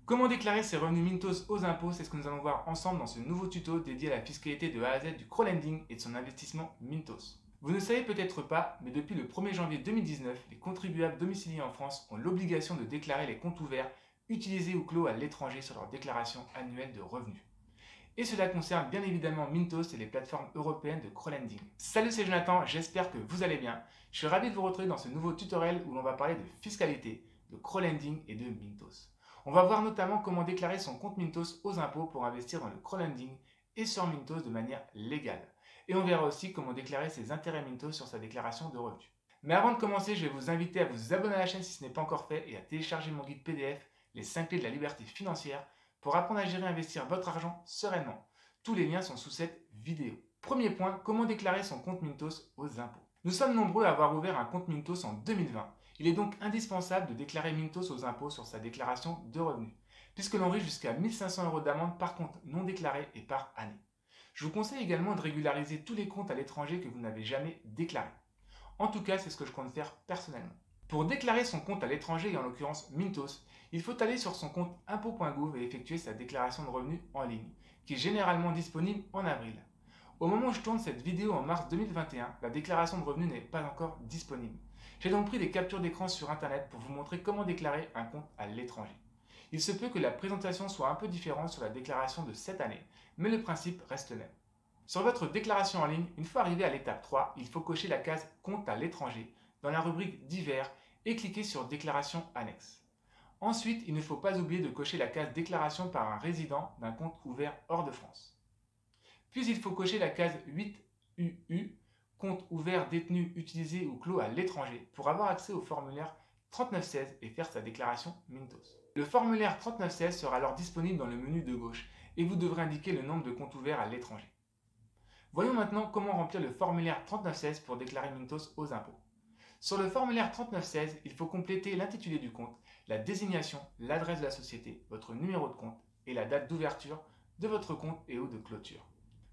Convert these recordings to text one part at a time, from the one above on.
Comment déclarer ses revenus Mintos aux impôts, c'est ce que nous allons voir ensemble dans ce nouveau tuto dédié à la fiscalité de A à Z du crowdlending et de son investissement Mintos. Vous ne savez peut-être pas, mais depuis le 1er janvier 2019, les contribuables domiciliés en France ont l'obligation de déclarer les comptes ouverts, utilisés ou clos à l'étranger sur leur déclaration annuelle de revenus. Et cela concerne bien évidemment Mintos et les plateformes européennes de crowdlending. Salut, c'est Jonathan, j'espère que vous allez bien. Je suis ravi de vous retrouver dans ce nouveau tutoriel où l'on va parler de fiscalité, de crowdlending et de Mintos. On va voir notamment comment déclarer son compte Mintos aux impôts pour investir dans le crowdlending et sur Mintos de manière légale. Et on verra aussi comment déclarer ses intérêts Mintos sur sa déclaration de revenus. Mais avant de commencer, je vais vous inviter à vous abonner à la chaîne si ce n'est pas encore fait et à télécharger mon guide PDF, les 5 clés de la liberté financière, pour apprendre à gérer et investir votre argent sereinement. Tous les liens sont sous cette vidéo. Premier point, comment déclarer son compte Mintos aux impôts. Nous sommes nombreux à avoir ouvert un compte Mintos en 2020. Il est donc indispensable de déclarer Mintos aux impôts sur sa déclaration de revenus, puisque l'on risque jusqu'à 1 500 € d'amende par compte non déclaré et par année. Je vous conseille également de régulariser tous les comptes à l'étranger que vous n'avez jamais déclarés. En tout cas, c'est ce que je compte faire personnellement. Pour déclarer son compte à l'étranger, et en l'occurrence Mintos, il faut aller sur son compte impôts.gouv et effectuer sa déclaration de revenus en ligne, qui est généralement disponible en avril. Au moment où je tourne cette vidéo en mars 2021, la déclaration de revenus n'est pas encore disponible. J'ai donc pris des captures d'écran sur internet pour vous montrer comment déclarer un compte à l'étranger. Il se peut que la présentation soit un peu différente sur la déclaration de cette année, mais le principe reste le même. Sur votre déclaration en ligne, une fois arrivé à l'étape 3, il faut cocher la case compte à l'étranger dans la rubrique divers et cliquer sur déclaration annexe. Ensuite, il ne faut pas oublier de cocher la case déclaration par un résident d'un compte ouvert hors de France. Puis il faut cocher la case 8UU, compte ouvert, détenu, utilisé ou clos à l'étranger, pour avoir accès au formulaire 3916 et faire sa déclaration Mintos. Le formulaire 3916 sera alors disponible dans le menu de gauche et vous devrez indiquer le nombre de comptes ouverts à l'étranger. Voyons maintenant comment remplir le formulaire 3916 pour déclarer Mintos aux impôts. Sur le formulaire 3916, il faut compléter l'intitulé du compte, la désignation, l'adresse de la société, votre numéro de compte et la date d'ouverture de votre compte et ou de clôture.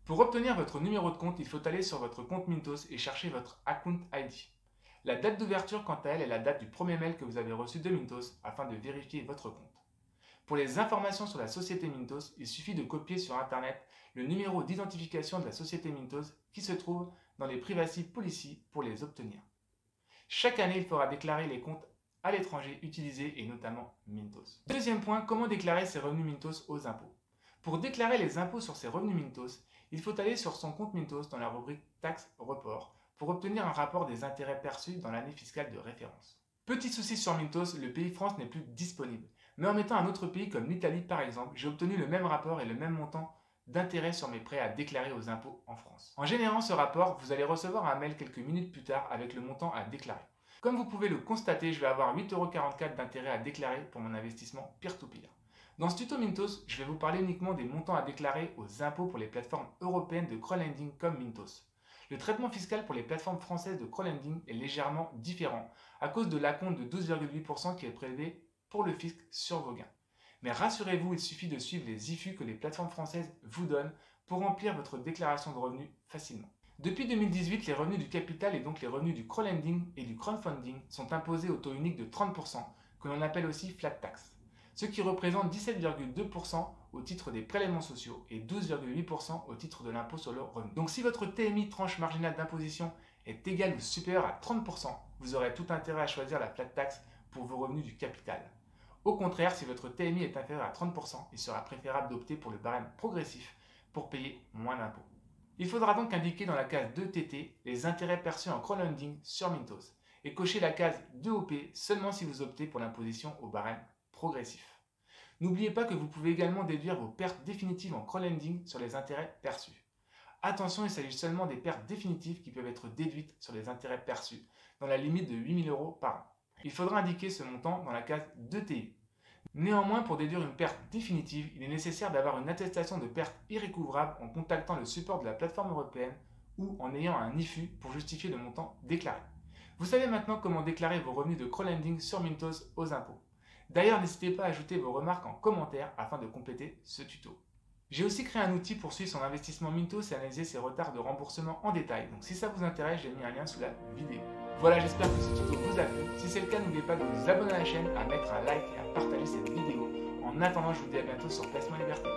Pour obtenir votre numéro de compte, il faut aller sur votre compte Mintos et chercher votre Account ID. La date d'ouverture, quant à elle, est la date du premier mail que vous avez reçu de Mintos afin de vérifier votre compte. Pour les informations sur la société Mintos, il suffit de copier sur Internet le numéro d'identification de la société Mintos qui se trouve dans les Privacy Policy pour les obtenir. Chaque année, il faudra déclarer les comptes à l'étranger utilisés et notamment Mintos. Deuxième point, comment déclarer ses revenus Mintos aux impôts. Pour déclarer les impôts sur ses revenus Mintos, il faut aller sur son compte Mintos dans la rubrique Taxes Report pour obtenir un rapport des intérêts perçus dans l'année fiscale de référence. Petit souci sur Mintos, le pays France n'est plus disponible. Mais en mettant un autre pays comme l'Italie par exemple, j'ai obtenu le même rapport et le même montant d'intérêt sur mes prêts à déclarer aux impôts en France. En générant ce rapport, vous allez recevoir un mail quelques minutes plus tard avec le montant à déclarer. Comme vous pouvez le constater, je vais avoir 8,44 € d'intérêt à déclarer pour mon investissement peer-to-peer. Dans ce tuto Mintos, je vais vous parler uniquement des montants à déclarer aux impôts pour les plateformes européennes de crowdlending comme Mintos. Le traitement fiscal pour les plateformes françaises de crowdlending est légèrement différent à cause de l'acompte de 12,8% qui est prélevé pour le fisc sur vos gains. Mais rassurez-vous, il suffit de suivre les IFU que les plateformes françaises vous donnent pour remplir votre déclaration de revenus facilement. Depuis 2018, les revenus du capital et donc les revenus du crowdlending et du crowdfunding sont imposés au taux unique de 30%, que l'on appelle aussi flat tax, ce qui représente 17,2% au titre des prélèvements sociaux et 12,8% au titre de l'impôt sur le revenu. Donc si votre TMI tranche marginale d'imposition est égale ou supérieure à 30%, vous aurez tout intérêt à choisir la flat tax pour vos revenus du capital. Au contraire, si votre TMI est inférieur à 30%, il sera préférable d'opter pour le barème progressif pour payer moins d'impôts. Il faudra donc indiquer dans la case 2TT les intérêts perçus en crowdlending sur Mintos et cocher la case 2OP seulement si vous optez pour l'imposition au barème progressif. N'oubliez pas que vous pouvez également déduire vos pertes définitives en crowdlending sur les intérêts perçus. Attention, il s'agit seulement des pertes définitives qui peuvent être déduites sur les intérêts perçus, dans la limite de 8 000 € par an. Il faudra indiquer ce montant dans la case 2TI. Néanmoins, pour déduire une perte définitive, il est nécessaire d'avoir une attestation de perte irrécouvrable en contactant le support de la plateforme européenne ou en ayant un IFU pour justifier le montant déclaré. Vous savez maintenant comment déclarer vos revenus de crowdlending sur Mintos aux impôts. D'ailleurs, n'hésitez pas à ajouter vos remarques en commentaire afin de compléter ce tuto. J'ai aussi créé un outil pour suivre son investissement Mintos et analyser ses retards de remboursement en détail. Donc si ça vous intéresse, j'ai mis un lien sous la vidéo. Voilà, j'espère que ce tuto vous a plu. Si c'est le cas, n'oubliez pas de vous abonner à la chaîne, à mettre un like et à partager cette vidéo en En attendant, je vous dis à bientôt sur Placement Liberté.